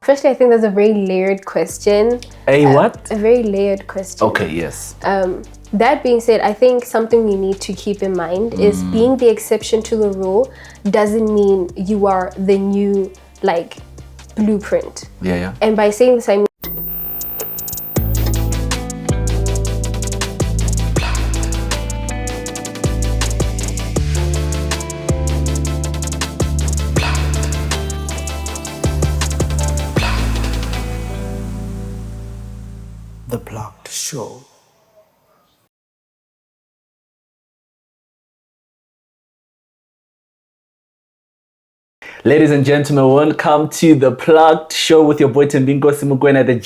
Firstly, I think that's a very layered question. What? A very layered question. Okay, yes. That being said, I think something we need to keep in mind is being the exception to the rule doesn't mean you are the new, like, blueprint. Yeah. And by saying this, I mean The Blocked Show. Ladies and gentlemen, welcome to The Plugged Show with your boy Tembinko Simugwena, the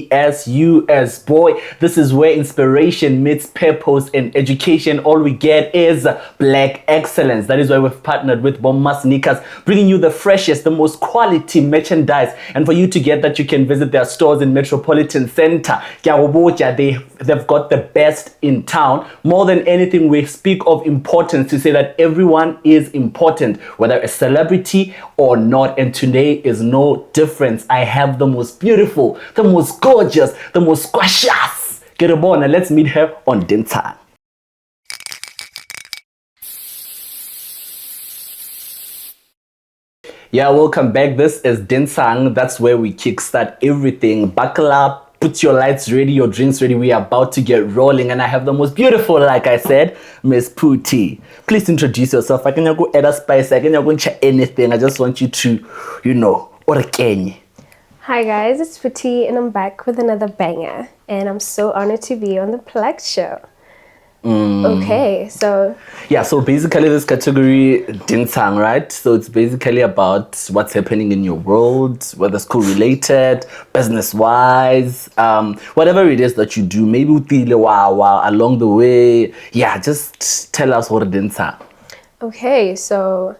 JESUS boy. This is where inspiration meets purpose and education. All we get is black excellence. That is why we've partnered with Bomma Sneakers, bringing you the freshest, the most quality merchandise. And for you to get that, you can visit their stores in Metropolitan Center. They've got the best in town. More than anything, we speak of importance to say that everyone is important, whether a celebrity or not, and today is no difference. I have the most beautiful, the most gorgeous, the most gracious Gerobona. Let's meet her on Dinta. Yeah, welcome back. This is Dinsang. That's where we kickstart everything. Buckle up. Put your lights ready, your drinks ready. We are about to get rolling, and I have the most beautiful, like I said, Miss Phutii. Please introduce yourself. I can go add a spice. I can go check anything. I just want you to, or Kenya. Hi guys, it's Phutii, and I'm back with another banger, and I'm so honored to be on the Plugged Show. Okay, so yeah, so basically this category Dinsang, right? So it's basically about what's happening in your world, whether school related, business wise, whatever it is that you do, maybe along the way. Yeah, just tell us what Dinsang. Okay, so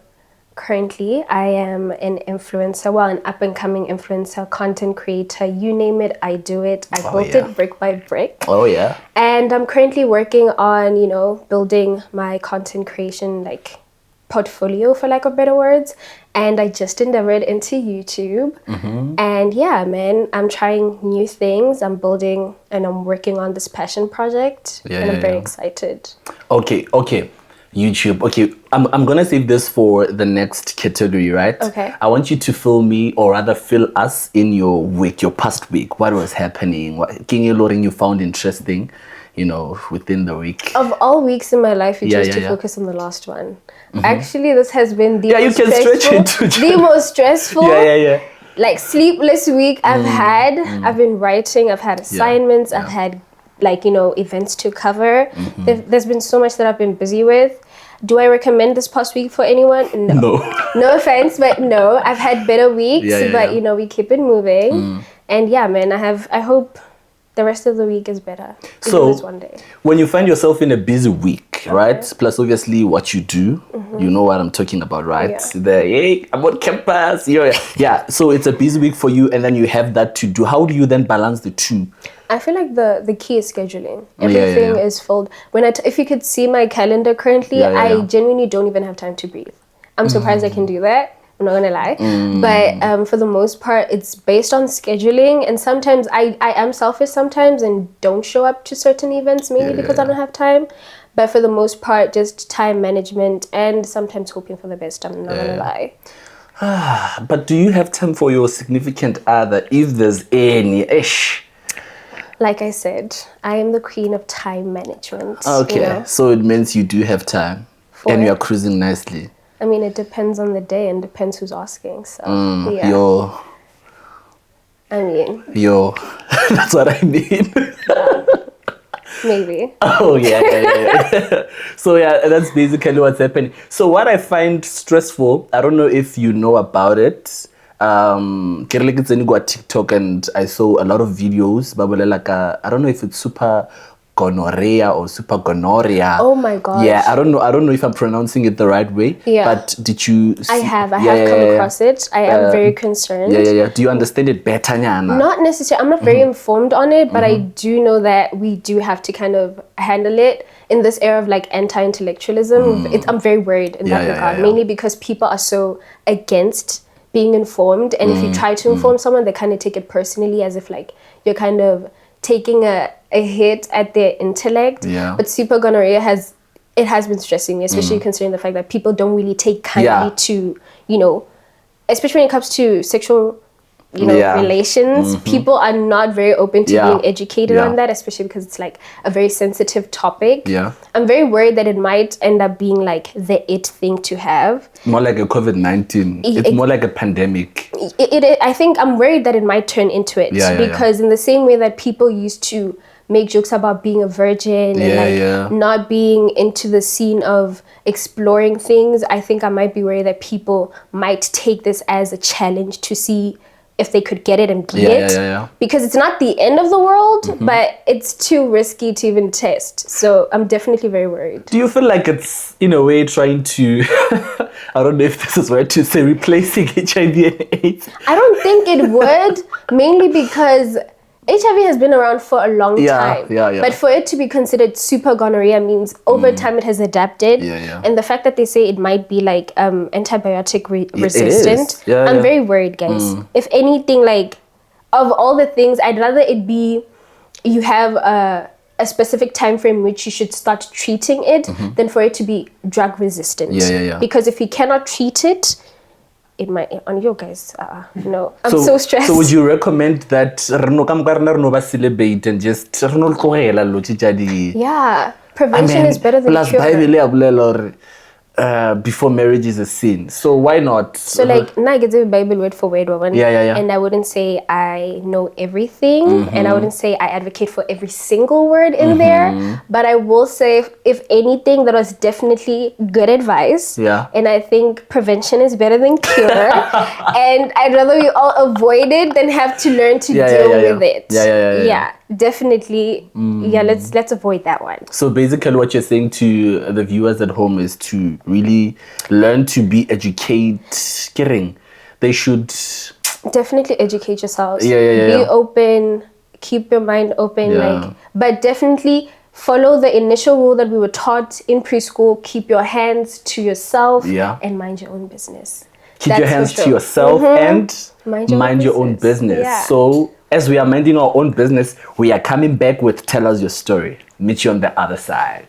currently I am an influencer, an up-and-coming influencer, content creator, you name it, I do it. I built it brick by brick. Oh yeah. And I'm currently working on, building my content creation, like, portfolio, for lack of better words. And I just endeavored into YouTube. And yeah, man, I'm trying new things. I'm building and I'm working on this passion project. And I'm very excited. Okay. YouTube. Okay, I'm gonna save this for the next category, right? Okay. I want you to fill me, or rather fill us in your week, your past week. What was happening? What you found interesting, within the week? Of all weeks in my life, you chose to focus on the last one. Actually, this has been the most you can stressful, stretch it the most stressful, like, sleepless week I've had. I've been writing. I've had assignments. I've had, events to cover. There's been so much that I've been busy with. Do I recommend this past week for anyone? No. No offense, but no. I've had better weeks, but we keep it moving. And yeah, man, I hope the rest of the week is better. So one day. When you find yourself in a busy week, right? Plus obviously what you do, you know what I'm talking about, right? I'm on campus. Yeah. So it's a busy week for you, and then you have that to do. How do you then balance the two? I feel like the key is scheduling. Everything is filled. If you could see my calendar currently, I genuinely don't even have time to breathe. I'm surprised I can do that. I'm not gonna lie. But for the most part, it's based on scheduling. And sometimes I am selfish sometimes and don't show up to certain events, mainly because I don't have time. But for the most part, just time management and sometimes hoping for the best. I'm not gonna lie. But do you have time for your significant other, if there's any ish? Like I said, I am the queen of time management. Okay, so it means you do have time and you're cruising nicely. I mean, it depends on the day and depends who's asking. So, that's what I mean. Maybe. Oh, yeah. So, that's basically what's happening. So, what I find stressful, I don't know if you know about it. I go at TikTok and I saw a lot of videos. I don't know if it's super gonorrhea or super gonorrhea. Oh my gosh. Yeah, I don't know if I'm pronouncing it the right way. Yeah. But did you see? I have come across it. I am very concerned. Yeah. Do you understand it better, Nyana? Not necessarily. I'm not very informed on it, but I do know that we do have to kind of handle it in this era of like anti-intellectualism. I'm very worried in that regard, mainly because people are so against being informed, and if you try to inform someone, they kind of take it personally, as if like you're kind of taking a hit at their intellect. But super gonorrhea has been stressing me, especially considering the fact that people don't really take kindly to, you know, especially when it comes to sexual, you know, relations. People are not very open to being educated on that, especially because it's like a very sensitive topic. I'm very worried that it might end up being like the it thing to have. More like a COVID-19. It's more like a pandemic. I think I'm worried that it might turn into it, because in the same way that people used to make jokes about being a virgin and like not being into the scene of exploring things, I think I might be worried that people might take this as a challenge to see if they could get it and beat it. Because it's not the end of the world, but it's too risky to even test. So I'm definitely very worried. Do you feel like it's, in a way, trying to, I don't know if this is right to say, replacing HIV and AIDS? I don't think it would, mainly because HIV has been around for a long time. But for it to be considered super gonorrhea means over time it has adapted. And the fact that they say it might be like antibiotic resistant, I'm very worried, guys. If anything, like, of all the things, I'd rather it be you have a specific time frame which you should start treating it than for it to be drug resistant. Because if you cannot treat it, it might on you guys. No, I'm so stressed. So would you recommend that celebrate and just prevention is better than cure. Before marriage is a sin, so why not? So like now I get the Bible word for word woman, and I wouldn't say I know everything, and I wouldn't say I advocate for every single word in there, but I will say if anything, that was definitely good advice. And I think prevention is better than cure, and I'd rather we all avoid it than have to learn to deal with it. Definitely. Let's avoid that one. So basically what you're saying to the viewers at home is to really learn to be educated. They should definitely educate yourselves. Be open, keep your mind open, like, but definitely follow the initial rule that we were taught in preschool. Keep your hands to yourself and mind your own business. Keep your hands to yourself and mind your own business. So as we are minding our own business, we are coming back with Tell Us Your Story. Meet you on the other side.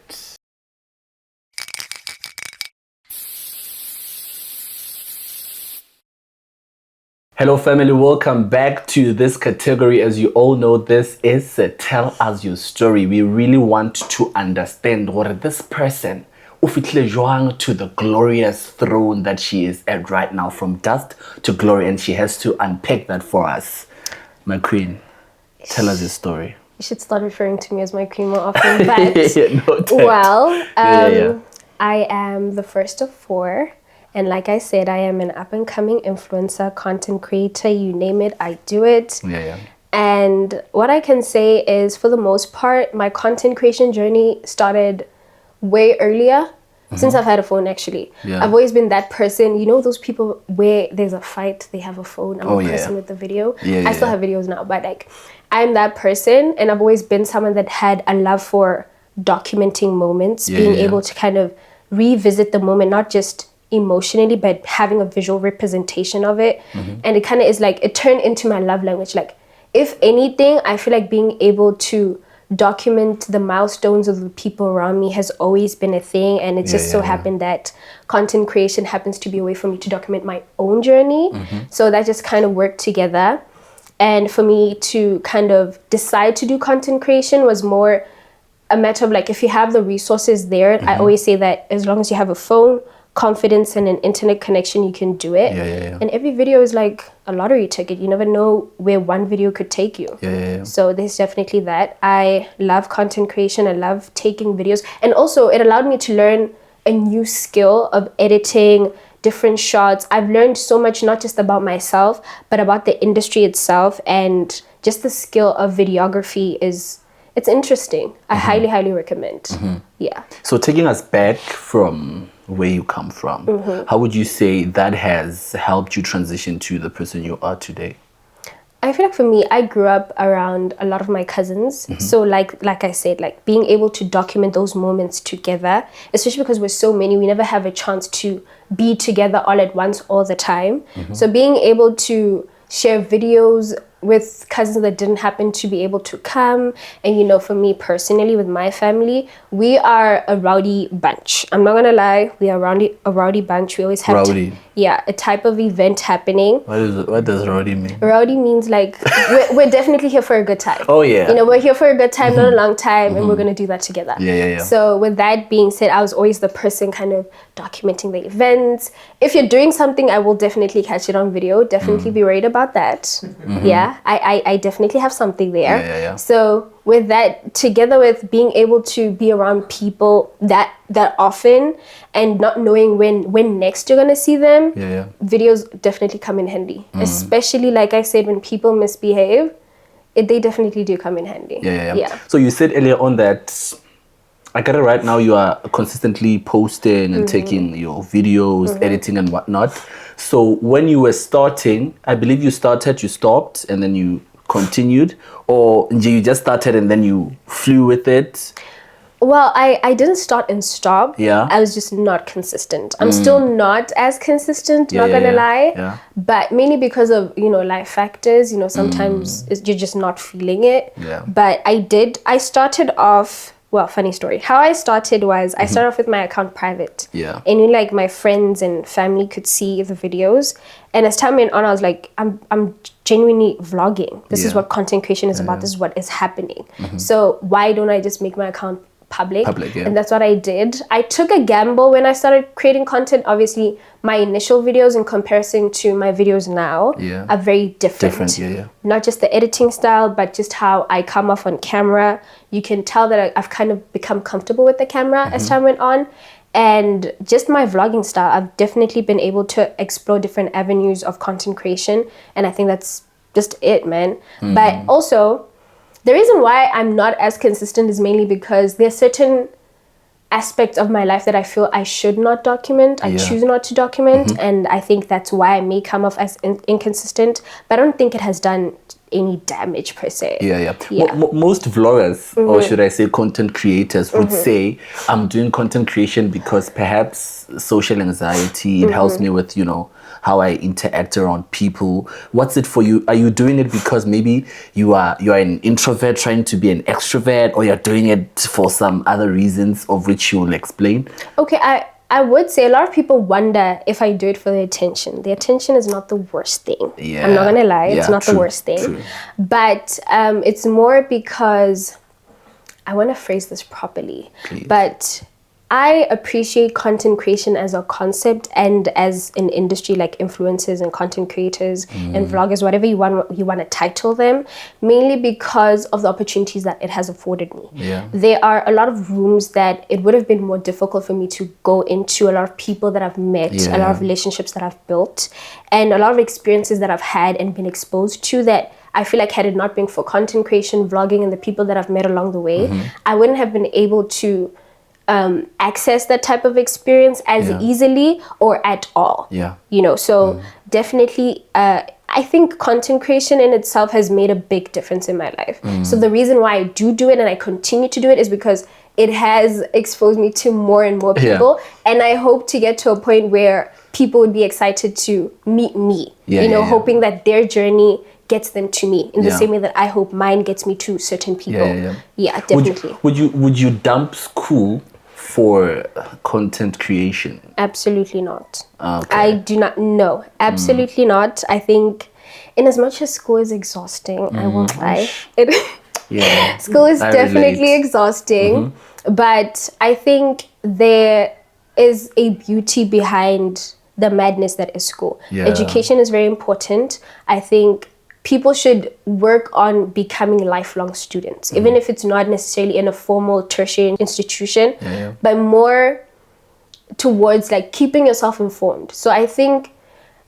Hello family, welcome back to this category. As you all know, this is Tell Us Your Story. We really want to understand what this person ufitle joang to the glorious throne that she is at right now, from dust to glory, and she has to unpack that for us. My queen, tell us your story. You should start referring to me as my queen more often. But I am the first of 4. And like I said, I am an up-and-coming influencer, content creator, you name it, I do it. And what I can say is, for the most part, my content creation journey started way earlier. Since I've had a phone, actually. I've always been that person. You know those people where there's a fight, they have a phone. I'm a person with the video. I still have videos now, but like, I'm that person. And I've always been someone that had a love for documenting moments, being able to kind of revisit the moment, not just emotionally, but having a visual representation of it. And it kind of is like, it turned into my love language. Like, if anything, I feel like being able to document the milestones of the people around me has always been a thing, and it just so happened that content creation happens to be a way for me to document my own journey. So that just kind of worked together, and for me to kind of decide to do content creation was more a matter of like, if you have the resources there, I always say that as long as you have a phone, confidence, and an internet connection, you can do it. And every video is like a lottery ticket. You never know where one video could take you. So there's definitely that. I love content creation. I love taking videos, and also it allowed me to learn a new skill of editing different shots. I've learned so much, not just about myself, but about the industry itself, and just the skill of videography it's interesting. I highly recommend. So taking us back from where you come from, how would you say that has helped you transition to the person you are today? I feel like for me, I grew up around a lot of my cousins. So like I said, like being able to document those moments together, especially because we're so many, we never have a chance to be together all at once all the time. So being able to share videos with cousins that didn't happen to be able to come, and you know, for me personally with my family, we are a rowdy bunch. I'm not gonna lie, we are a rowdy bunch. We always have Rowdy. a type of event happening. What does rowdy mean? Rowdy means like we're definitely here for a good time. Oh yeah. You know, we're here for a good time, not a long time, and we're gonna do that together. Yeah. So with that being said, I was always the person kind of documenting the events. If you're doing something, I will definitely catch it on video. Definitely be worried about that. Yeah, I definitely have something there. Yeah. So with that, together with being able to be around people that often and not knowing when next you're gonna see them, videos definitely come in handy. Especially like I said, when people misbehave, they definitely do come in handy. Yeah. So you said earlier on that, I got it right now, you are consistently posting and taking your videos, editing and whatnot. So when you were starting, I believe you started, you stopped, and then you continued, or you just started and then you flew with it? Well, I didn't start and stop. Yeah. I was just not consistent. I'm still not as consistent, not gonna lie. Yeah. But mainly because of, you know, life factors, you know, sometimes you're just not feeling it. Yeah. But I started off, well, funny story. How I started was I started off with my account private. Yeah. And then like my friends and family could see the videos. And as time went on, I was like, I'm genuinely vlogging. This is what content creation is about. This is what is happening. So why don't I just make my account public? And that's what I did. I took a gamble when I started creating content. Obviously, my initial videos in comparison to my videos now are very different. Not just the editing style, but just how I come off on camera. You can tell that I've kind of become comfortable with the camera as time went on. And just my vlogging style, I've definitely been able to explore different avenues of content creation. And I think that's just it, man. But also, the reason why I'm not as consistent is mainly because there's certain aspects of my life that I feel I should not document. I choose not to document. And I think that's why I may come off as inconsistent. But I don't think it has done any damage per se. Most vloggers, or should I say content creators, would say, I'm doing content creation because perhaps social anxiety, it helps me with, you know, how I interact around people. What's it for you? Are you doing it because maybe you are an introvert trying to be an extrovert, or you're doing it for some other reasons of which you will explain? Okay, I would say a lot of people wonder if I do it for the attention. The attention is not the worst thing. I'm not gonna lie, it's not the worst thing. But it's more because, I wanna phrase this properly, but I appreciate content creation as a concept and as an industry, like influencers and content creators and vloggers, whatever you want to title them, mainly because of the opportunities that it has afforded me. There are a lot of rooms that it would have been more difficult for me to go into, a lot of people that I've met, a lot of relationships that I've built, and a lot of experiences that I've had and been exposed to that I feel like had it not been for content creation, vlogging, and the people that I've met along the way, I wouldn't have been able to access that type of experience as easily or at all. You know, so definitely I think content creation in itself has made a big difference in my life. So the reason why I do it and I continue to do it is because it has exposed me to more and more people, and I hope to get to a point where people would be excited to meet me, hoping that their journey gets them to me in the same way that I hope mine gets me to certain people. Yeah, definitely. Would you dump school for content creation? Absolutely not. I do not. No, absolutely not. I think, in as much as school is exhausting, I won't lie. School is definitely exhausting, but I think there is a beauty behind the madness that is school. Education is very important. I think people should work on becoming lifelong students, even if it's not necessarily in a formal tertiary institution, but more towards like keeping yourself informed. So I think,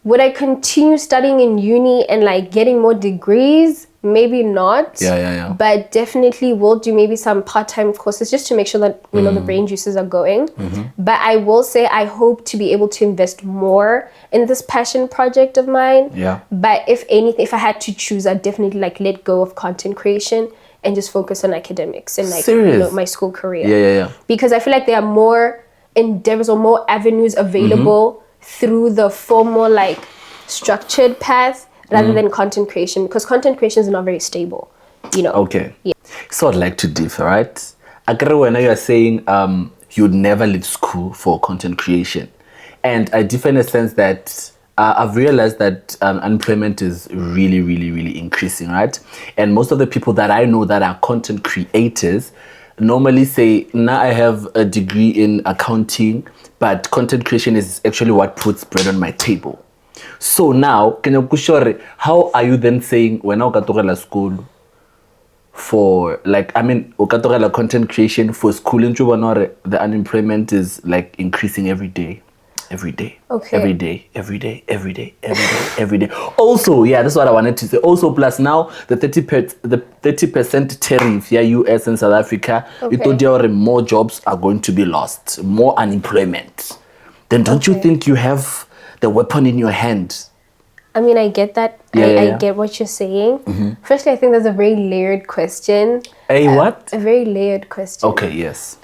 would I continue studying in uni and like getting more degrees? maybe not. Yeah. But definitely will do maybe some part-time courses just to make sure that the brain juices are going. But I will say I hope to be able to invest more in this passion project of mine. Yeah. But if anything, if I had to choose, I'd definitely like let go of content creation and just focus on academics and like my school career. Yeah. Because I feel like there are more endeavors or more avenues available through the formal like structured path rather than content creation, because content creation is not very stable, Okay. Yeah. So I'd like to differ, right? I agree when you are saying you'd never leave school for content creation. And I differ in a sense that I've realized that unemployment is really, really, really increasing, right? And most of the people that I know that are content creators normally say, now I have a degree in accounting, but content creation is actually what puts bread on my table. So now, how are you then saying when I go to school for content creation for school, the unemployment is like increasing every day? Okay. Every day. Also, that's what I wanted to say. Also, plus now the 30% tariff, US and South Africa, it told you more jobs are going to be lost, more unemployment. Then don't you think you have the weapon in your hand? I mean, I get that. I get what you're saying. Firstly, I think that's a very layered question. What? A very layered question. Okay, yes.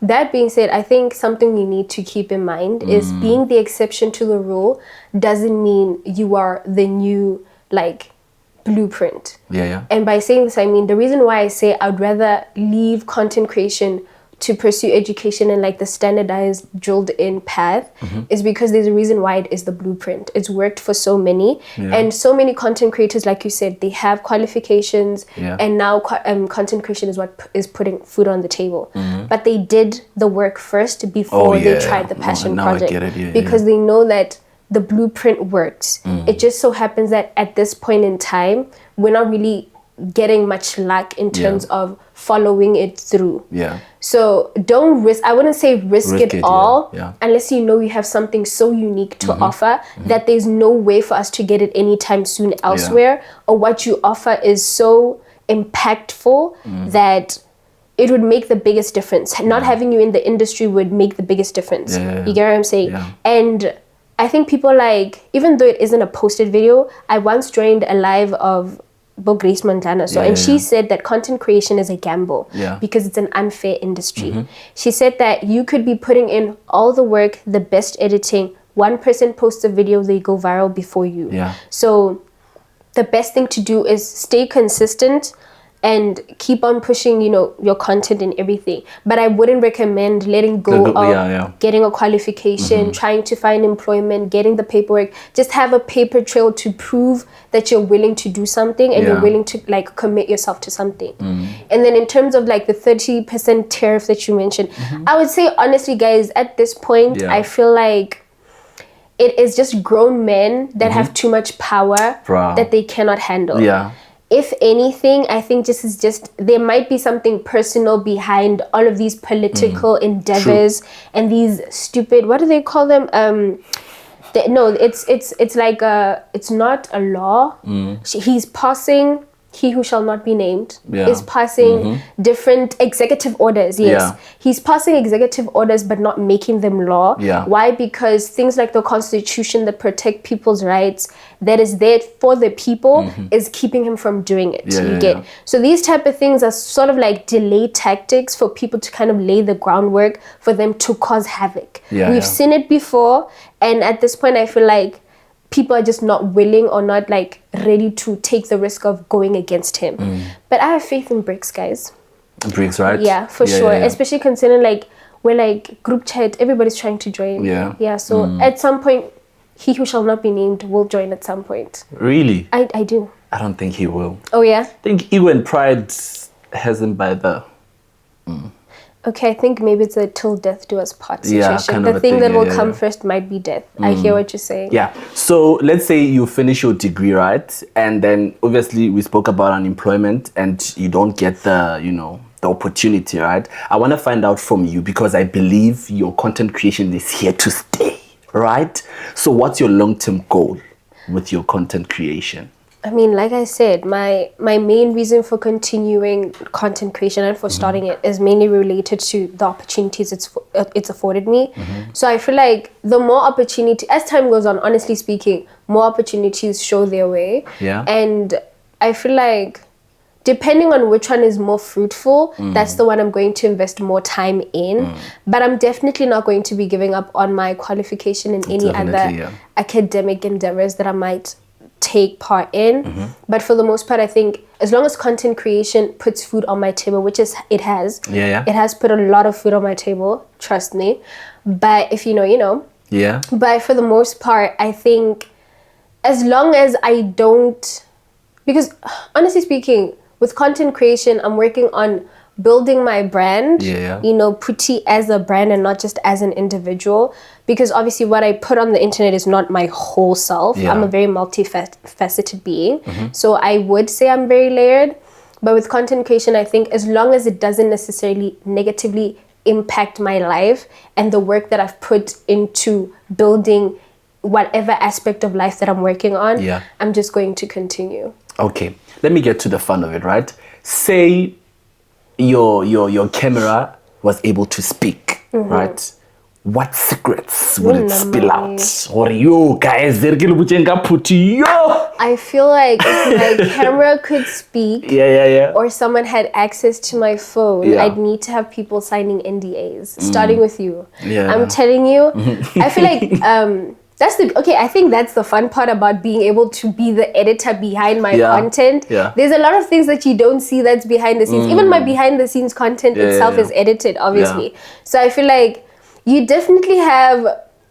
That being said, I think something you need to keep in mind is being the exception to the rule doesn't mean you are the new, like, blueprint. Yeah. And by saying this, I mean, the reason why I say I'd rather leave content creation to pursue education and like the standardized drilled in path is because there's a reason why it is the blueprint. It's worked for so many and so many content creators, like you said, they have qualifications and now content creation is what is putting food on the table. But they did the work first before they tried the passion project. I get it. Because they know that the blueprint works. It just so happens that at this point in time, we're not really getting much luck in terms of following it through. So don't risk, I wouldn't say risk it all unless you know you have something so unique to offer that there's no way for us to get it anytime soon elsewhere, or what you offer is so impactful that it would make the biggest difference. Not having you in the industry would make the biggest difference. You get what I'm saying? And I think people like, even though it isn't a posted video, I once joined a live of Grace Montana. She said that content creation is a gamble because it's an unfair industry. She said that you could be putting in all the work, the best editing, one person posts a video, they go viral before you. So the best thing to do is stay consistent and keep on pushing, your content and everything. But I wouldn't recommend letting go of getting a qualification, trying to find employment, getting the paperwork. Just have a paper trail to prove that you're willing to do something and you're willing to like commit yourself to something. And then in terms of like the 30% tariff that you mentioned, I would say honestly, guys, at this point, I feel like it is just grown men that have too much power that they cannot handle. If anything, I think there might be something personal behind all of these political endeavors and these stupid, what do they call them? It's like it's not a law. He's passing, he who shall not be named is passing different executive orders. He's passing executive orders but not making them law. Why? Because things like the constitution that protect people's rights, that is there for the people, is keeping him from doing it. You get? So these type of things are sort of like delay tactics for people to kind of lay the groundwork for them to cause havoc. We've seen it before, and at this point I feel like people are just not willing or not like ready to take the risk of going against him. But I have faith in Bricks, guys. Bricks, right? Yeah, for sure. Especially considering like we're like group chat, everybody's trying to join. So at some point, he who shall not be named will join at some point. Really? I do. I don't think he will. Oh yeah? I think ego and pride has him by the... Okay, I think maybe it's a till death do us part situation. Kind the of thing that will come first might be death. I hear what you're saying. So let's say you finish your degree, right? And then obviously we spoke about unemployment and you don't get the, the opportunity, right? I want to find out from you, because I believe your content creation is here to stay, right? So what's your long-term goal with your content creation? I mean, like I said, my main reason for continuing content creation and for starting it is mainly related to the opportunities it's afforded me. So I feel like the more opportunity, as time goes on, honestly speaking, more opportunities show their way. Yeah. And I feel like depending on which one is more fruitful, that's the one I'm going to invest more time in. But I'm definitely not going to be giving up on my qualification in any other academic endeavors that I might take part in. But for the most part, I think as long as content creation puts food on my table, which is it has put a lot of food on my table, trust me. But if you know, you know. Yeah. But for the most part, I think as long as I don't, because honestly speaking, with content creation, I'm working on building my brand, you know, Phutii as a brand and not just as an individual. Because obviously what I put on the internet is not my whole self. I'm a very multifaceted being. So I would say I'm very layered. But with content creation, I think as long as it doesn't necessarily negatively impact my life and the work that I've put into building whatever aspect of life that I'm working on, I'm just going to continue. Okay, let me get to the fun of it, right? Say your camera was able to speak, right? What secrets would it spill out? Or you guys, I feel like if my camera could speak, or someone had access to my phone, I'd need to have people signing NDAs, starting with you. I'm telling you, I feel like I think that's the fun part about being able to be the editor behind my content. There's a lot of things that you don't see that's behind the scenes. Even my behind the scenes content itself is edited, obviously. So I feel like you definitely have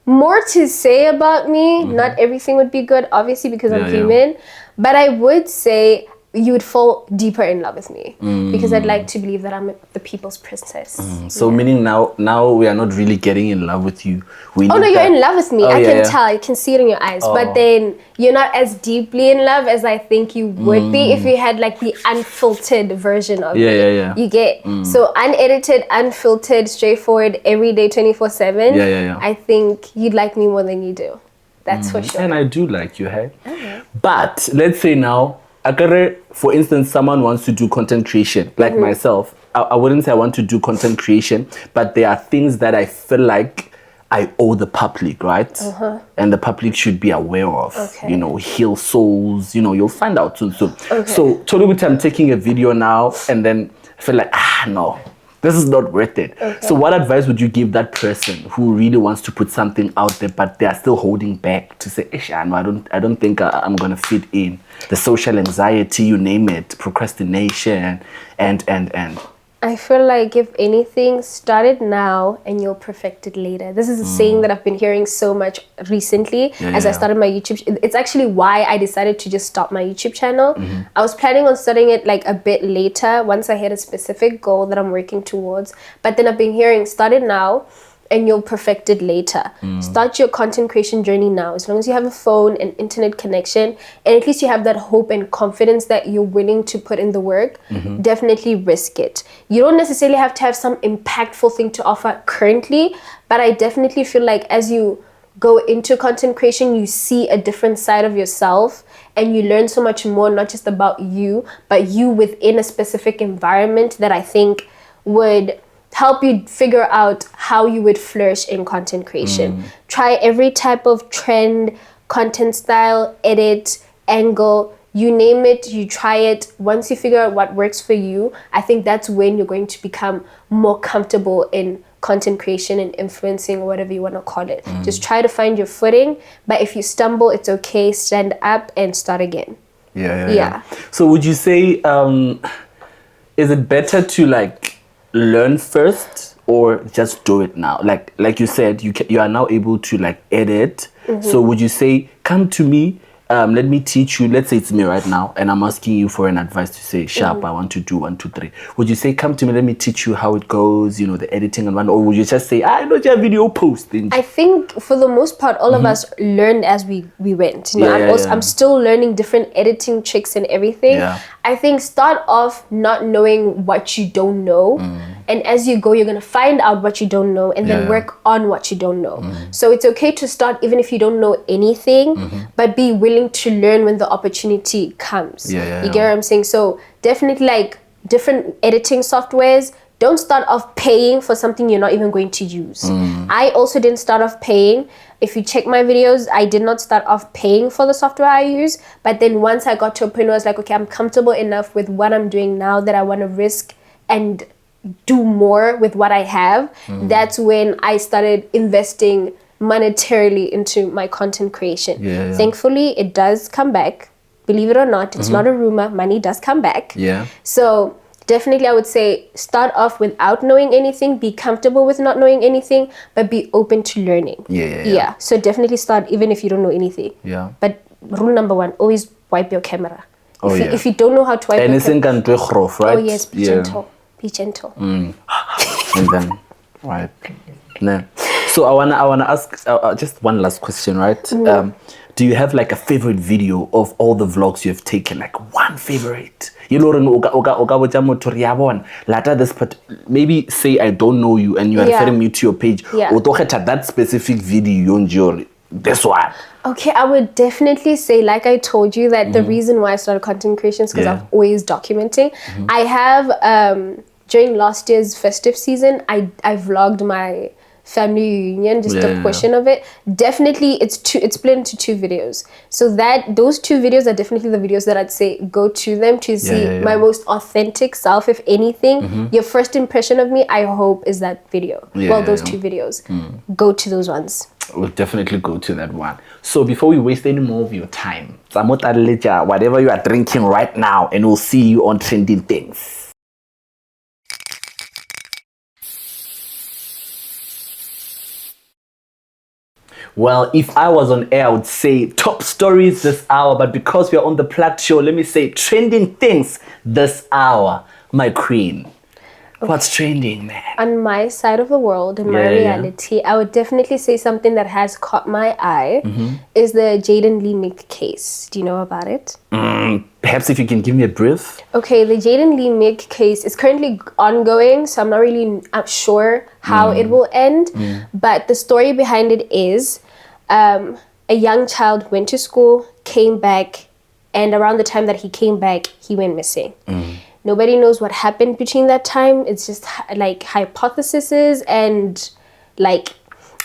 more to say about me. Not everything would be good, obviously, because I'm human. But I would say you would fall deeper in love with me because I'd like to believe that I'm the people's princess. So meaning now we are not really getting in love with you. You're in love with me. I can tell. I can see it in your eyes. But then you're not as deeply in love as I think you would be if you had like the unfiltered version of me. You get so unedited, unfiltered, straightforward, every day, 24/7. I think you'd like me more than you do. That's for sure. And I do like you, hey? But let's say now, for instance, someone wants to do content creation, like myself. I wouldn't say I want to do content creation, but there are things that I feel like I owe the public, right? And the public should be aware of. You know, heal souls. You know, you'll find out soon. So totally, I'm taking a video now, and then I feel like, no, this is not worth it. So what advice would you give that person who really wants to put something out there, but they are still holding back to say, I don't think I'm going to fit in? The social anxiety, you name it, procrastination, and. I feel like if anything, start it now and you'll perfect it later. This is a saying that I've been hearing so much recently as I started my YouTube. It's actually why I decided to just stop my YouTube channel. I was planning on starting it like a bit later once I had a specific goal that I'm working towards. But then I've been hearing, start it now and you'll perfect it later. Start your content creation journey now. As long as you have a phone and internet connection, and at least you have that hope and confidence that you're willing to put in the work, definitely risk it. You don't necessarily have to have some impactful thing to offer currently, but I definitely feel like as you go into content creation, you see a different side of yourself and you learn so much more, not just about you, but you within a specific environment that I think would help you figure out how you would flourish in content creation. Try every type of trend, content style, edit, angle, you name it, you try it. Once you figure out what works for you, I think that's when you're going to become more comfortable in content creation and influencing, whatever you want to call it. Just try to find your footing, but if you stumble, it's okay. Stand up and start again. Yeah. So would you say, is it better to like learn first or just do it now? Like you said, you are now able to like edit. So would you say, come to me, let me teach you? Let's say it's me right now and I'm asking you for an advice to say, Sharp, I want to do 1, 2, 3. Would you say, come to me, let me teach you how it goes, you know, the editing and one? Or would you just say, I know your video posting? I think for the most part, all of us learned as we went. You know, I'm still learning different editing tricks and everything. I think start off not knowing what you don't know And as you go, you're going to find out what you don't know and then work on what you don't know. So it's okay to start even if you don't know anything, but be willing to learn when the opportunity comes. You get what I'm saying? So definitely like different editing softwares. Don't start off paying for something you're not even going to use. I also didn't start off paying. If you check my videos, I did not start off paying for the software I use. But then once I got to a point where I was like, okay, I'm comfortable enough with what I'm doing now that I want to risk and do more with what I have. That's when I started investing monetarily into my content creation. Thankfully, it does come back. Believe it or not, it's not a rumor. Money does come back. So definitely, I would say start off without knowing anything, be comfortable with not knowing anything, but be open to learning. So definitely start even if you don't know anything. But rule number 1, always wipe your camera. If you don't know how to wipe your camera. Right? Oh yes, be gentle. Be gentle. And then, right. No. So I wanna ask just one last question, right? Do you have like a favorite video of all the vlogs you have taken? Like one favorite? You know, this, but maybe say I don't know you and you are referring me to your page. That specific video, this one. Okay, I would definitely say, like I told you, that the reason why I started content creation is because I've always documenting. I have during last year's festive season, I vlogged my family reunion, just a portion of it. Definitely it's split into 2 videos. So those 2 videos are definitely the videos that I'd say go to them to see my most authentic self. If anything, your first impression of me, I hope, is that video. Those 2 videos. Go to those ones. We'll definitely go to that one. So before we waste any more of your time, whatever you are drinking right now, and we'll see you on Trending Things. Well, if I was on air, I would say top stories this hour. But because we are on the Plugged Show, let me say trending things this hour. My queen, what's trending, man? On my side of the world, in my reality, I would definitely say something that has caught my eye is the Jaden Lee Mick case. Do you know about it? Perhaps if you can give me a brief. Okay, the Jaden Lee Mick case is currently ongoing, so I'm not really sure how it will end. But the story behind it is a young child went to school, came back, and around the time that he came back, he went missing. Nobody knows what happened between that time. It's just like hypotheses and like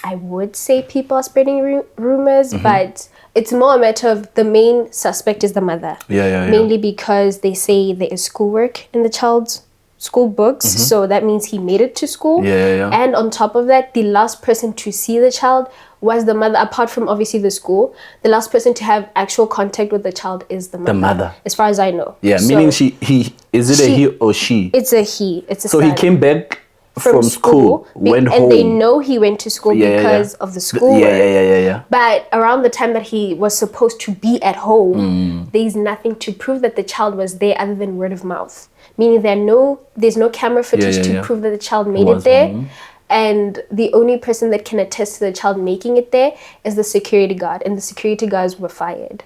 I would say people are spreading rumors, but it's more a matter of the main suspect is the mother. Mainly because they say there is schoolwork in the child's school books, so that means he made it to school. And on top of that, the last person to see the child was the mother. Apart from obviously the school, the last person to have actual contact with the child is the mother. As far as I know. Meaning is it a he or she? It's a he. It's a so son. He came back from school, went home. And they know he went to school because of the schoolwork. But around the time that he was supposed to be at home, there's nothing to prove that the child was there other than word of mouth. Meaning there's no camera footage to prove that the child made it there. Home. And the only person that can attest to the child making it there is the security guard. And the security guards were fired.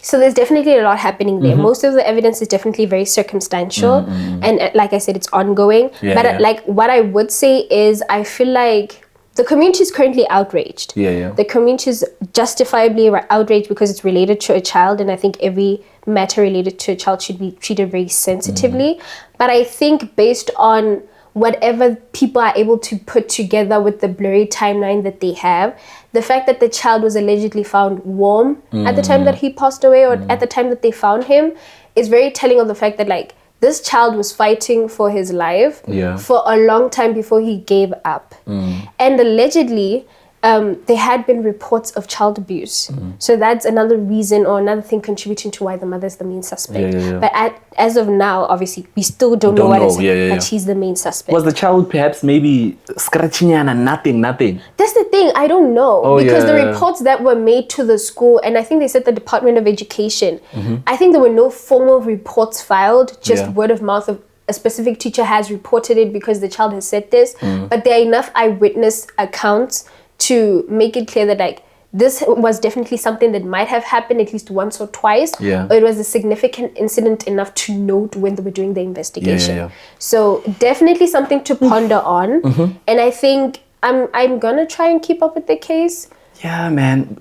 So there's definitely a lot happening there. Most of the evidence is definitely very circumstantial. And like I said, it's ongoing. Like what I would say is I feel like the community is currently outraged. The community is justifiably outraged because it's related to a child. And I think every matter related to a child should be treated very sensitively. But I think based on whatever people are able to put together with the blurry timeline that they have, the fact that the child was allegedly found warm at the time that he passed away or at the time that they found him is very telling of the fact that like this child was fighting for his life for a long time before he gave up. And allegedly, there had been reports of child abuse. So that's another reason or another thing contributing to why the mother is the main suspect. But as of now, obviously, we still don't know what is but she's the main suspect. Was the child perhaps maybe scratching and nothing? That's the thing, I don't know. Because the reports that were made to the school, and I think they said the Department of Education, I think there were no formal reports filed, just word of mouth of a specific teacher has reported it because the child has said this. But there are enough eyewitness accounts to make it clear that like this was definitely something that might have happened at least once or twice. Yeah. Or it was a significant incident enough to note when they were doing the investigation. Yeah. So definitely something to ponder on. And I think I'm gonna try and keep up with the case. Yeah, man.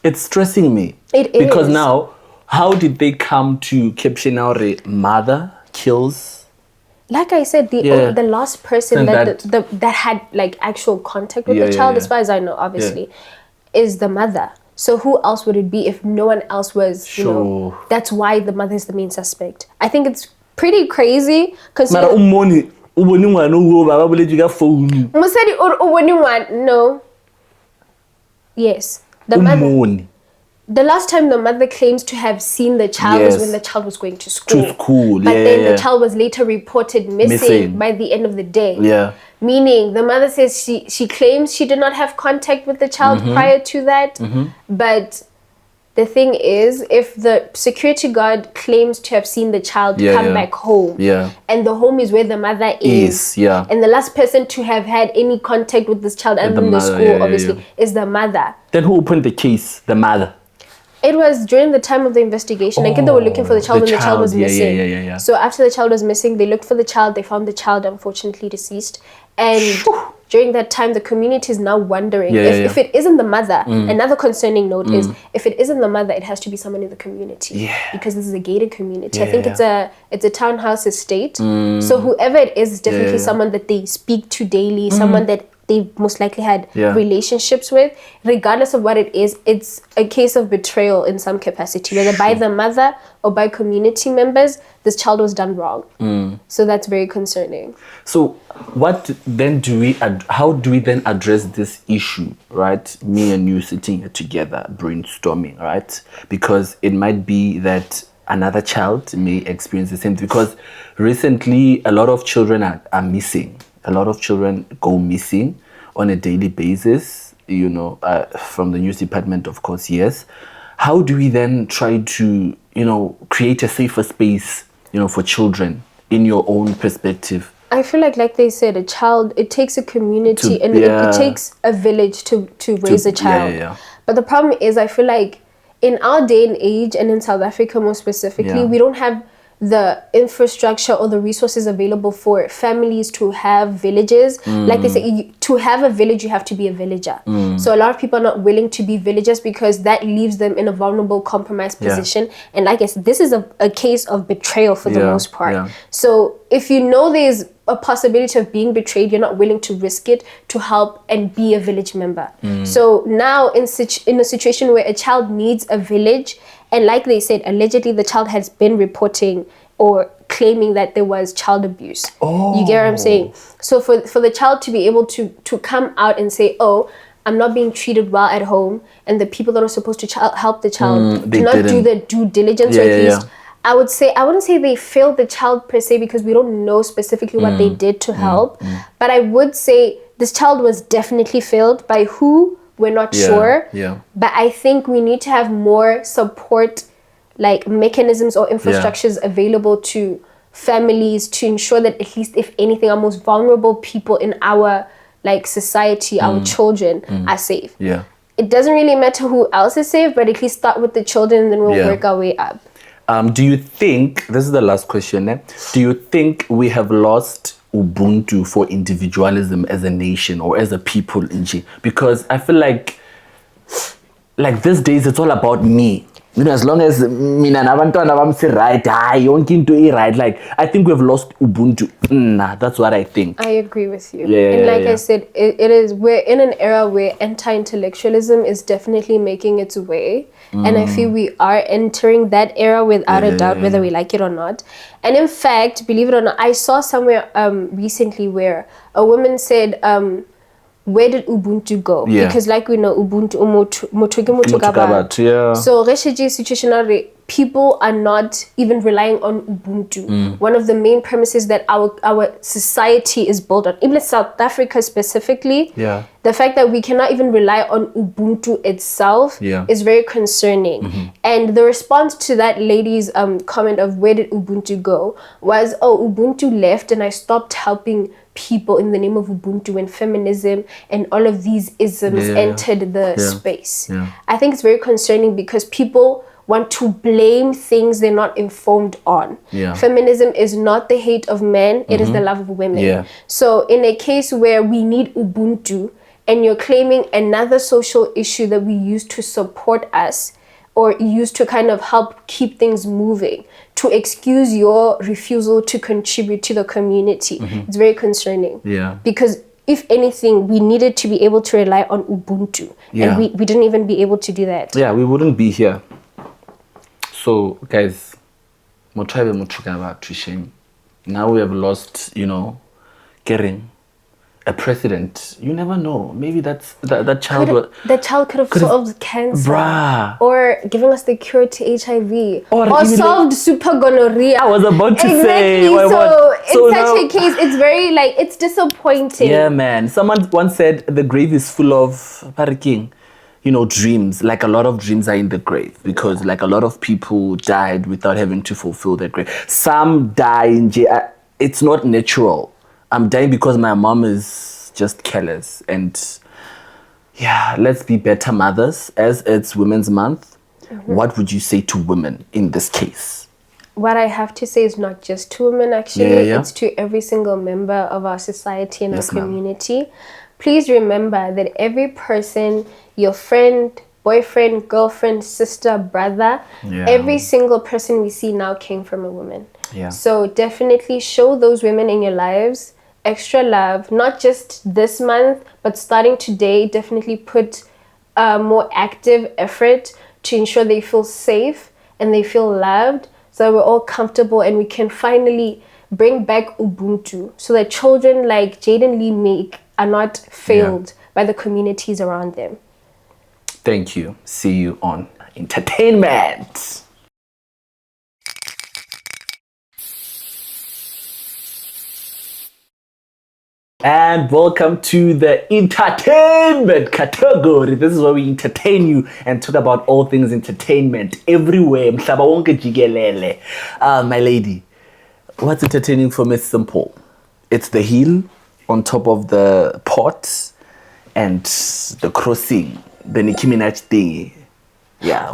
It's stressing me. It is. Because now, how did they come to caption our mother kills? Like I said, the last person that had like actual contact with the child, as far as I know, obviously, is the mother. So who else would it be if no one else was? You know, that's why the mother is the main suspect. I think it's pretty crazy because. No. Yes, the mother. The last time the mother claims to have seen the child was when the child was going to school. But then the child was later reported missing by the end of the day. Yeah. Meaning the mother says she claims she did not have contact with the child prior to that. But the thing is, if the security guard claims to have seen the child come back home, and the home is where the mother is, and the last person to have had any contact with this child other than the school, obviously, is the mother. Then who opened the case? The mother. It was during the time of the investigation. I think they were looking for the child when the child was missing. So after the child was missing, they looked for the child. They found the child unfortunately deceased. And during that time, the community is now wondering if it isn't the mother. Another concerning note is if it isn't the mother, it has to be someone in the community. Because this is a gated community. I think it's a townhouse estate. So whoever it is definitely someone that they speak to daily, someone that they most likely had relationships with. Regardless of what it is, it's a case of betrayal in some capacity, whether by the mother or by community members. This child was done wrong. So that's very concerning. So what then how do we then address this issue, right? Me and you sitting here together brainstorming, right? Because it might be that another child may experience the same thing, because recently a lot of children are missing. A lot of children go missing on a daily basis, you know, from the news department, of course, yes. How do we then try to, you know, create a safer space, you know, for children in your own perspective? I feel like they said, it takes a community and it takes a village to raise a child. But the problem is, I feel like in our day and age, and in South Africa more specifically, we don't have the infrastructure or the resources available for families to have villages. Like they say, to have a village, you have to be a villager. So a lot of people are not willing to be villagers because that leaves them in a vulnerable, compromised position. And like I said, this is a case of betrayal for the most part. So if you know there's a possibility of being betrayed, you're not willing to risk it to help and be a village member. So now in a situation where a child needs a village, and like they said, allegedly the child has been reporting or claiming that there was child abuse. You get what I'm saying? So for the child to be able to come out and say, oh, I'm not being treated well at home, and the people that are supposed to help the child do not do the due diligence, or at least I wouldn't say they failed the child per se, because we don't know specifically what they did to help. But I would say this child was definitely failed. By who? We're not sure. But I think we need to have more support, like mechanisms or infrastructures available to families to ensure that at least, if anything, our most vulnerable people in our like society, our children, are safe. It doesn't really matter who else is safe, but at least start with the children and then we'll work our way up. Do you think, this is the last question, do you think we have lost Ubuntu for individualism as a nation or as a people in G? Because I feel like these days it's all about me. You know, as long as mina nabantwana bami say right, yonke into right, like I think we've lost Ubuntu. That's what I think. I agree with you. And like I said, we're in an era where anti-intellectualism is definitely making its way. And I feel we are entering that era without a doubt, whether we like it or not. And in fact, believe it or not, I saw somewhere recently where a woman said, where did Ubuntu go? Because like we know, Ubuntu, so refugee situation, people are not even relying on Ubuntu. One of the main premises that our society is built on, even South Africa specifically, the fact that we cannot even rely on Ubuntu itself is very concerning. And the response to that lady's comment of where did Ubuntu go was, oh, Ubuntu left and I stopped helping people in the name of Ubuntu, and feminism and all of these isms entered the space. I think it's very concerning because people want to blame things they're not informed on. Feminism is not the hate of men, it is the love of women. So in a case where we need Ubuntu and you're claiming another social issue that we use to support us or use to kind of help keep things moving, to excuse your refusal to contribute to the community, it's very concerning. Because if anything, we needed to be able to rely on Ubuntu. And we didn't even be able to do that. Yeah, we wouldn't be here. So, guys, now we have lost, getting a president. You never know. Maybe that child could have solved cancer. Bruh. Or given us the cure to HIV. Or solved super gonorrhea. I was about to say. So in such a case, it's very it's disappointing. Yeah, man. Someone once said the grave is full of parking. Dreams, like a lot of dreams are in the grave because like a lot of people died without having to fulfill their grave. Some die in jail. It's not natural. I'm dying because my mom is just careless. And let's be better mothers as it's Women's Month. What would you say to women in this case? What I have to say is not just to women, actually. It's to every single member of our society and our community. Please remember that every person, your friend, boyfriend, girlfriend, sister, brother, every single person we see now came from a woman. So definitely show those women in your lives extra love, not just this month, but starting today, definitely put more active effort to ensure they feel safe and they feel loved, so that we're all comfortable and we can finally bring back Ubuntu so that children like Jaden Lee are not failed by the communities around them. Thank you. See you on entertainment. And welcome to the entertainment category. This is where we entertain you and talk about all things entertainment everywhere. Mhlaba wonke jikelele. My lady, what's entertaining for me is simple. It's the heel on top of the pot and the crossing, the Nicki Minaj thing. Yeah.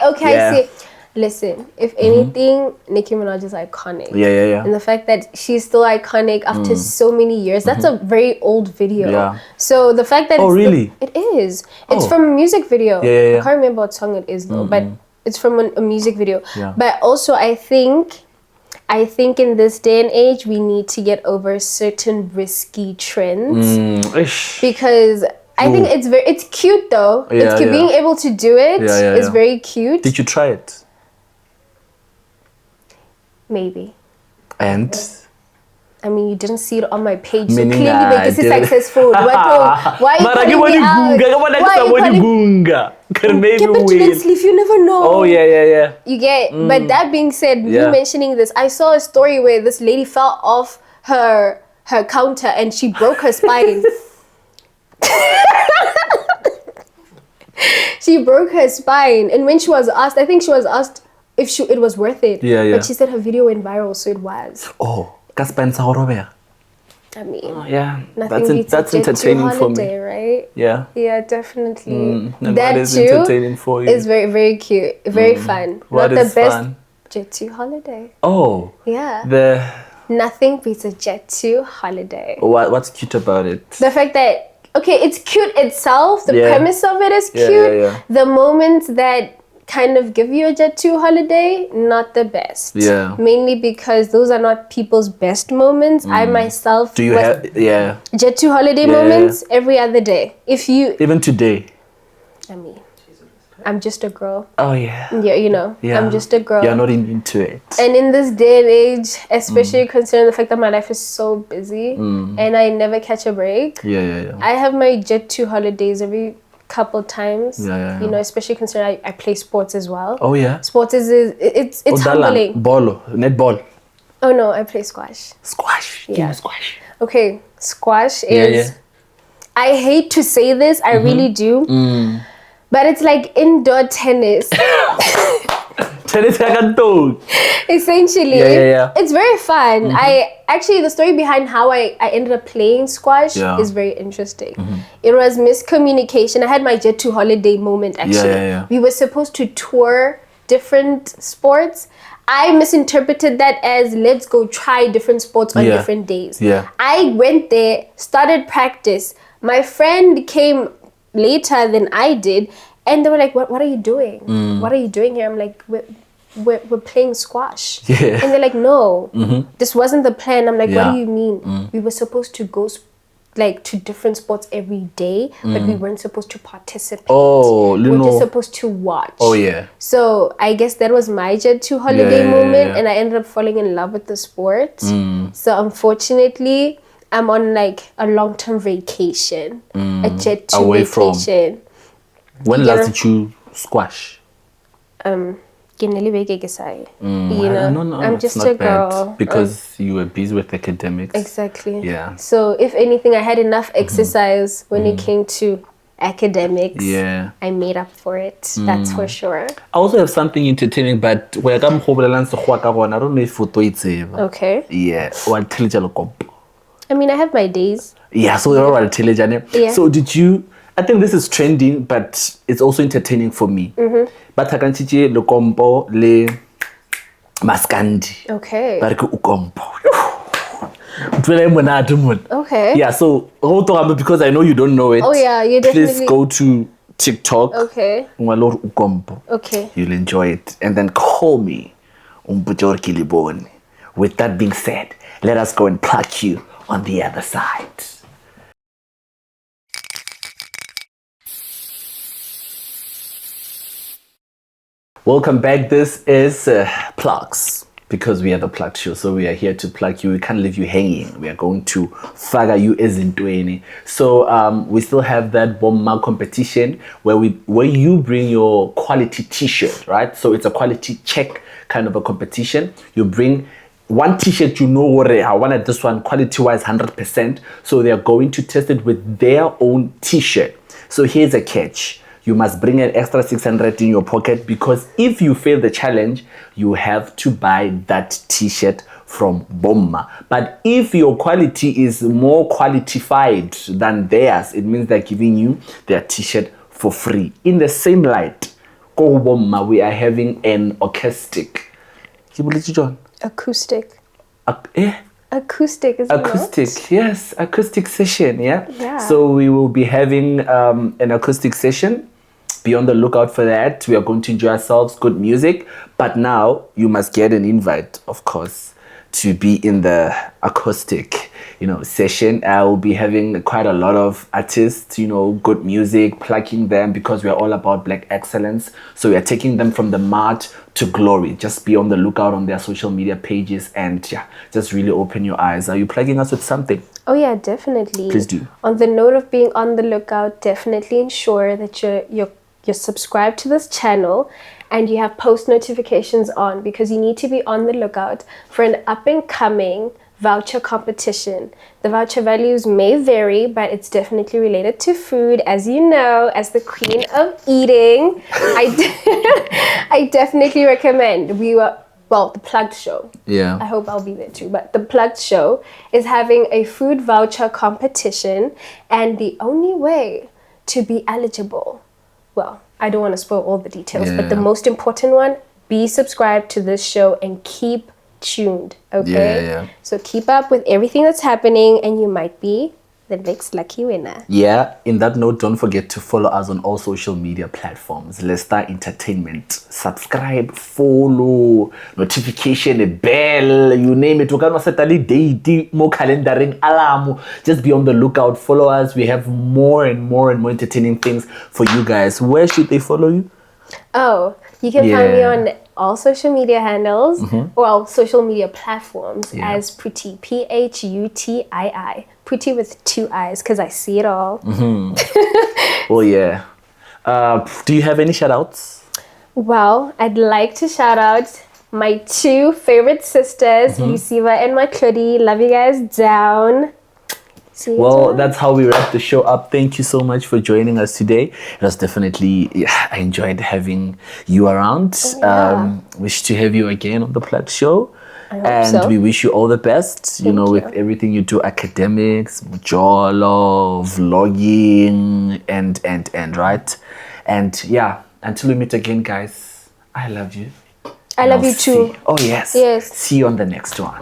Okay, I see. Listen, if anything, Nicki Minaj is iconic. Yeah. And the fact that she's still iconic after so many years, that's a very old video. Yeah. So the fact that really? It is. It's from a music video. Yeah. I can't remember what song it is though, but it's from a music video. Yeah. But also I think in this day and age, we need to get over certain risky trends. Because I think it's cute though. Being able to do it is very cute. Did you try it? Maybe. And? I mean, you didn't see it on my page, so clearly this is successful. Why are you calling me out? Let's leave, you never know. Oh, yeah. You get, but that being said, you mentioning this, I saw a story where this lady fell off her counter and she broke her spine. She broke her spine, and when she was asked, I think she was asked if it was worth it. Yeah. But she said her video went viral, so it was. Oh, I mean, that's entertaining holiday, for me, right? Yeah, definitely. That is too entertaining for you. Is very, very cute, very fun. What Not is the best fun? Jet 2 holiday. Oh, yeah. Nothing beats a Jet 2 holiday. What's cute about it? The fact that it's cute itself. The premise of it is cute. Yeah. The moments that kind of give you a Jet 2 holiday, not the best. Yeah. Mainly because those are not people's best moments. I myself have Jet 2 holiday moments every other day. Even today. I mean, I'm just a girl. Oh yeah. Yeah, I'm just a girl. You're not into it. And in this day and age, especially considering the fact that my life is so busy and I never catch a break. Yeah. I have my Jet 2 holidays every couple times. Yeah. You know, especially considering I play sports as well. Oh yeah. Sports it's humbling. Bolo, netball. Oh no, I play squash. Squash. Yeah. Give me squash. Okay, squash is. I hate to say this, I really do. But it's like indoor tennis. Essentially. Yeah. It's very fun. The story behind how I ended up playing squash is very interesting. It was miscommunication. I had my jet to holiday moment actually. Yeah. We were supposed to tour different sports. I misinterpreted that as let's go try different sports on different days. Yeah. I went there, started practice. My friend came later than I did, and they were like, "What are you doing? What are you doing here?" I'm like, "We're playing squash." Yeah. And they're like, "No, this wasn't the plan." I'm like, "What do you mean? We were supposed to go to different sports every day, but we weren't supposed to participate. We're just supposed to watch." Oh yeah. So I guess that was my jet to holiday moment, and I ended up falling in love with the sport. So unfortunately, I'm on like a long-term vacation, a jet to away vacation. When last did you squash? You know, I'm just a girl. Because you were busy with academics. Exactly. Yeah. So if anything, I had enough exercise when it came to academics. Yeah. I made up for it. That's for sure. I also have something entertaining, but I don't know if you Okay. Yeah. I mean, I have my days. Yeah, so Yeah. So did you? I think this is trending, but it's also entertaining for me. But hakanchiche le kompo le maskandi. Okay. But ukompo. Okay. Yeah, so because I know you don't know it. Oh yeah, you definitely. Please go to TikTok. Okay. Ukompo. Okay. You'll enjoy it, and then call me. With that being said, let us go and pluck you on the other side. Welcome back. This is Plugs, because we are the Plug Show. So we are here to plug you. We can't leave you hanging. We are going to faga you as in 20. So we still have that Bomma competition where you bring your quality t-shirt, right? So it's a quality check kind of a competition. You bring one t-shirt, I wanted this one quality-wise 100%. So they are going to test it with their own t-shirt. So here's a catch. You must bring an extra 600 in your pocket, because if you fail the challenge, you have to buy that t-shirt from Bomma. But if your quality is more qualified than theirs, it means they're giving you their t-shirt for free. In the same light, go Bomma, we are having an acoustic. Acoustic. Acoustic, is acoustic, yes, acoustic session, yeah. So we will be having an acoustic session. Be on the lookout for that. We are going to enjoy ourselves, good music. But now you must get an invite, of course, to be in the acoustic, session. I will be having quite a lot of artists, good music, plugging them, because we are all about Black excellence. So we are taking them from the mud to glory. Just be on the lookout on their social media pages, and just really open your eyes. Are you plugging us with something? Oh yeah, definitely. Please do. On the note of being on the lookout, definitely ensure that you're subscribed to this channel and you have post notifications on, because you need to be on the lookout for an up and coming voucher competition. The voucher values may vary, but it's definitely related to food. As you know, as the queen of eating, I definitely recommend. The Plugged Show. Yeah. I hope I'll be there too. But the Plugged Show is having a food voucher competition, and the only way to be eligible, well, I don't want to spoil all the details, but the most important one, be subscribed to this show and keep tuned, okay? Yeah. So keep up with everything that's happening, and you might be the next lucky winner. Yeah, in that note, don't forget to follow us on all social media platforms. Lester Entertainment. Subscribe, follow, notification, bell, you name it. Date, more calendaring, alarm. Just be on the lookout. Follow us. We have more and more entertaining things for you guys. Where should they follow you? Oh, you can find me on all social media handles, well, social media platforms as Phutii, Phutii. Phutii with 2 I's, because I see it all. Oh yeah. Do you have any shout outs? Well, I'd like to shout out my 2 favorite sisters, Luciva and Maklodi. Love you guys down. See you well, that's how we wrap the show up. Thank you so much for joining us today. It was definitely, I enjoyed having you around. Wish to have you again on the Plug Show. And we wish you all the best, you know, with everything you do, academics, mujolo, vlogging, and right. And yeah, until we meet again, guys, I love you. I love you too. Oh, yes. Yes. See you on the next one.